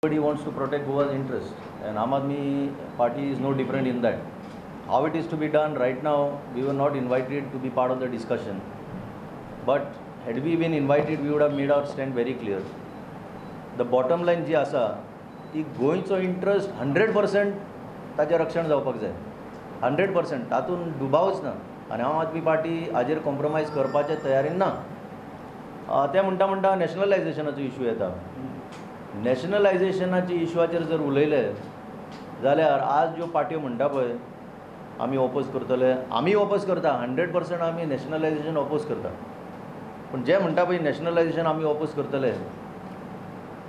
Everybody wants to protect Goa's interest, and Aam Aadmi Party is no different in that. How it is to be done right now, we were not invited to be part of the discussion. But had we been invited, we would have made our stand very clear. The bottom line जी आसा ती गोंयचो interest 100% ताचें रक्षण जावपाक जाय. 100% तातूंत दुबावच ना. आनी आम आदमी पार्टी हाजेर कॉम्प्रोमायज करपाचे तयारीन ना. ते म्हणटा नॅशनलायजेशनाचो इशू येता. नॅशनलायजेशनाच्या इशूआचेर जर उलयले जाल्यार आज ज्यो पार्ट्यो म्हणटा पळय आमी ऑपोज करतले, आमी ऑपोज करता. 100% आमी नॅशनलायजेशन ऑपोज करता. पण जे म्हणटा पळय नॅशनलायजेशन आमी ऑपोज करतले,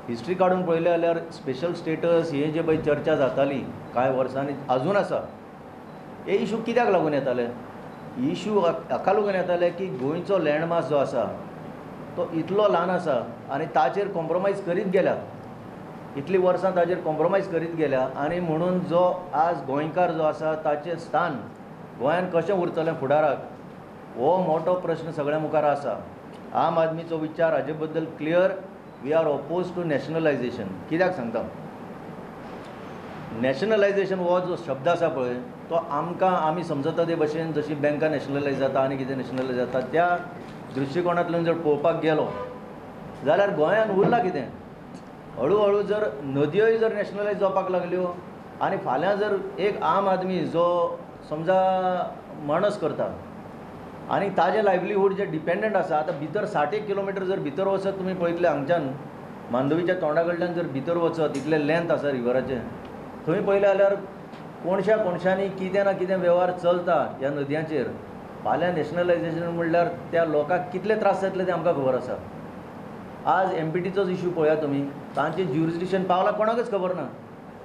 हिस्ट्री काडून पळयलें जाल्यार स्पेशल स्टेटस हे जे पळय चर्चा जाताली कांय वर्सांनी अजून आसा, हे इशू कित्याक लागून येताले? इशू हाका लागून येताले की गोंयचो लँडमास जो आसा तो इतलो ल्हान आसा आनी ताचेर कॉम्प्रोमायज करीत गेल्या. इतली वर्सां ताचेर कॉम्प्रोमायज करीत गेल्या आनी म्हणून जो आज गोंयकार जो आसा ताचें स्थान गोंयान कशें उरतलें फुडाराक, हो मोठो प्रश्न सगळ्या मुखार आसा. आम आदमीचो विचार हाजे बद्दल clear. We are oppose to nationalisation. कित्याक सांगता? नॅशनलायजेशन हो जो शब्द आसा पळय तो आमकां आमी समजता ते भशेन जशी बँकां नॅशनलायज जाता आनी कितें नॅशनलायज जाता त्या दृश्टिकोनांतल्यान जर पळोवपाक गेलो जाल्यार गोंयान उरलां कितें? हळू जर नदयोय जर नॅशनलायज जावपाक लागल्यो आनी फाल्यां जर एक आम आदमी जो समजा माणूस करता आनी ताजें लायव्हलीहूड जे डिपेंडंट आसा, आतां भितर 60 किलोमिटर जर भितर वचत तुमी पळयतले हांगच्यान मांडवीच्या तोंडा कडल्यान जर भितर वचत इतलें लेंथ आसा रिवराचें, थंय पळयलें जाल्यार कोणशांनी कितें ना कितें वेव्हार चलता ह्या नदयांचेर. फाल्यां नॅशनलायजेशन म्हणल्यार त्या लोकांक कितले त्रास जातले तें आमकां खबर आसा. आज MPTचोच इशू पळया तुमी, तांचें ज्युरिस्डिक्शन पावलां कोणाकच खबर ना.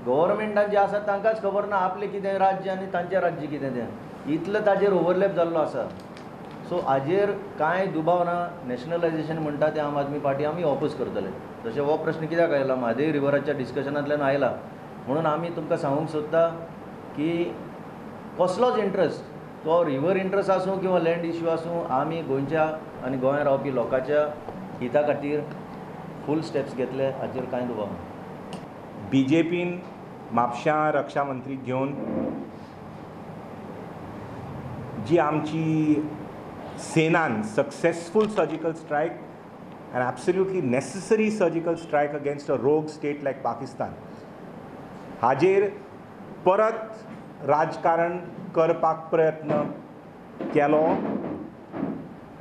गव्हर्मेंटान जे आसा तांकांच खबर ना आपलें कितें राज्य आनी तांचें राज्य कितें तें. इतलो ताचेर ओवरलॅप जाल्लो आसा. सो हाजेर कांय दुबाव ना. नॅशनलायजेशन म्हणटा तें आम आदमी पार्टी आमी ऑपोज करतले. जशें हो प्रश्न कित्याक आयला? म्हादेय रिवराच्या डिस्कशनांतल्यान आयला. म्हणून आमी तुमकां सांगूंक सोदता की कसलोच इंट्रस्ट, तो रिवर इंट्रस्ट आसूं किंवा लँड इश्यू आसूं, आमी गोंयच्या आनी गोंयांत रावपी लोकांच्या हिता खातीर फूल स्टेप्स घेतले, हाचेर कांय दुबाव ना. BJPन म्हापश्यां रक्षा मंत्री घेवन जी आमची सेनान successful surgical strike and absolutely necessary surgical strike against a rogue state लायक पाकिस्तान, हाजेर परत राजकारण करपाक प्रयत्न केलो.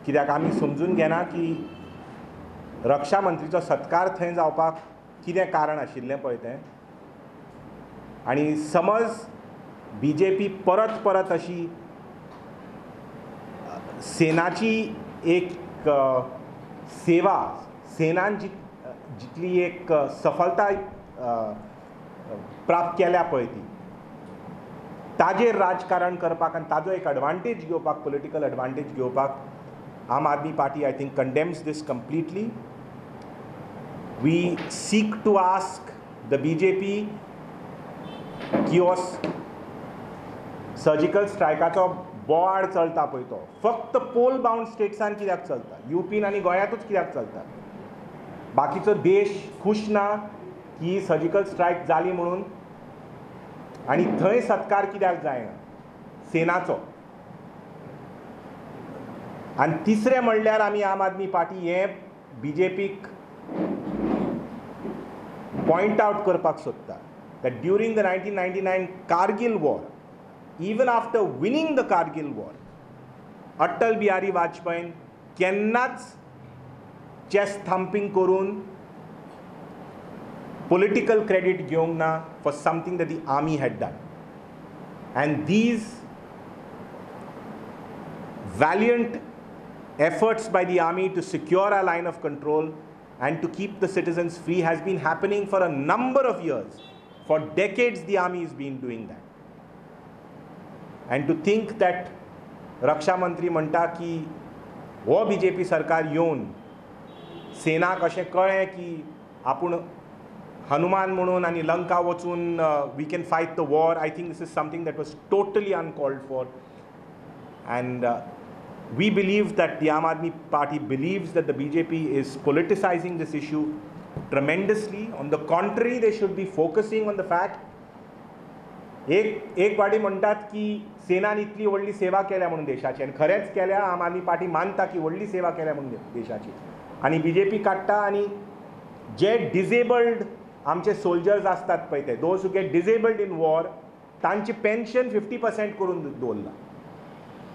कित्याक आमी समजून घेना की रक्षा मंत्रीचो सत्कार थंय जावपाक कितें कारण आशिल्लें पळय तें. आनी समज BJP परत अशी सेनाची एक सेवा, सेनान जितली एक सफलताय प्राप्त केल्या पळय ती, ताजेर राजकारण करपाक आनी ताजो एक एडवांटेज घेवपाक, पॉलिटिकल एडवांटेज घेवपाक Aam Aadmi Party I think condemns this completely. We seek to ask the BJP की हो सर्जिकल स्ट्रायकाचो बोवाड चलता पळय तो फक्त पोल बाउंड स्टेट्सान कित्याक चलता? UPन आनी गोंयांतूच कित्याक चलता? बाकीचो देश खूश ना की सर्जिकल स्ट्रायक जाली म्हणून, आनी थंय सत्कार कित्याक जायना सेनाचो? आनी तिसरें म्हणल्यार आमी आम आदमी पार्टी हें BJPक point out करपाक सोदता that during the 1999 Kargil war, even after winning the Kargil war, Atal Bihari Vajpayee केन्नाच chest thumping करून political credit घेवंक ना for something that the army had done. And these valiant efforts by the army to secure our line of control and to keep the citizens free has been happening for a number of years. For decades the army has been doing that. And to think that Raksha Mantri म्हणटा की हो BJP सरकार येवन सेनाक अशें कळ्ळें की आपूण हनुमान म्हणून आनी लंका वचून we can fight the war, I think this is something that was totally uncalled for. And we believe that the Aam Aadmi Party believes that the BJP is politicizing this issue tremendously. On the contrary, they should be focusing on the fact एक वाटी म्हणटात की सेनान इतली व्हडली सेवा केल्या म्हणून देशाची आनी खरेंच केल्या. आम आदमी पार्टी मानता की व्हडली सेवा केल्या म्हणून देशाची आनी BJP काडटा आनी जे डिजेबल्ड आमचे सोल्जर्स असतात पळय ते those who get disabled in war तांची पेन्शन 50% करून दवरला.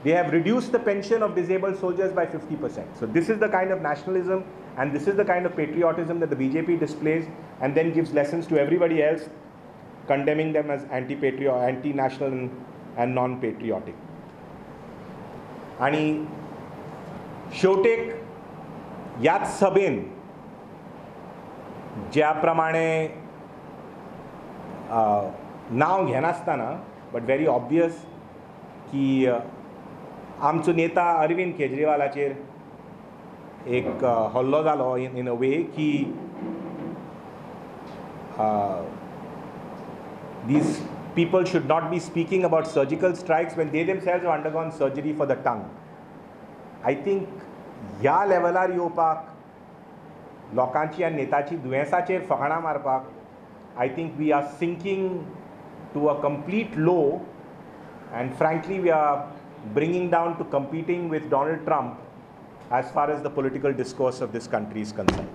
They have reduced the pension of disabled soldiers by 50%. So this is the kind of nationalism and this is the kind of patriotism that the BJP displays and then gives lessons to everybody else, condemning them as anti-national and non-patriotic. आणि शेवटेक ह्याच सभेन ज्या प्रमाणे नाव घेनासतना but very obvious की आमचो नेता अरविंद केजरीवालाचेर एक हल्लो जालो इन अ वे की these people should not be speaking about surgical strikes when they themselves have undergone surgery for the tongue. I think ह्या लेवलार येवपाक लोकांची आनी नेताची दुयेंसाचेर फकाणां मारपाक I think we are sinking to a complete low and frankly we are bringing down to competing with Donald Trump as far as the political discourse of this country is concerned.